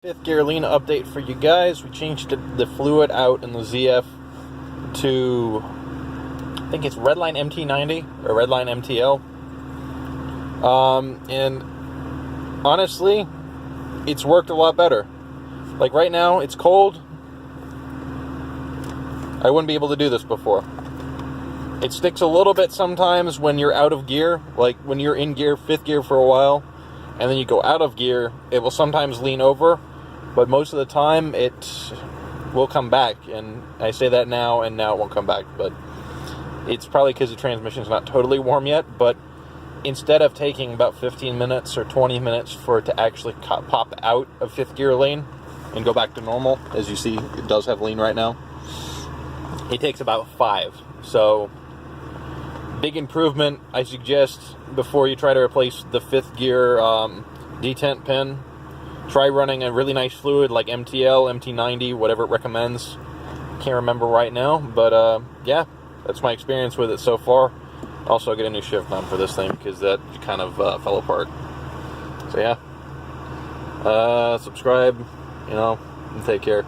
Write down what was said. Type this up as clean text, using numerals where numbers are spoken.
Fifth gear lean update for you guys. We changed the fluid out in the ZF to, I think it's Redline MT90 or Redline MTL. And honestly, it's worked a lot better. Like right now, it's cold. I wouldn't be able to do this before. It sticks a little bit sometimes when you're out of gear, like when you're in gear, fifth gear for a while, and then you go out of gear, it will sometimes lean over. But most of the time, it will come back, and I say that now, and now it won't come back. But it's probably because the transmission's not totally warm yet. But instead of taking about 15 minutes or 20 minutes for it to actually pop out of fifth gear lean and go back to normal, as you see, it does have lean right now. It takes about 5. So big improvement. I suggest before you try to replace the fifth gear detent pin, try running a really nice fluid like MTL, MT90, whatever it recommends. Can't remember right now, but yeah, that's my experience with it so far. Also, get a new shift on for this thing because that kind of fell apart. So yeah, subscribe, and take care.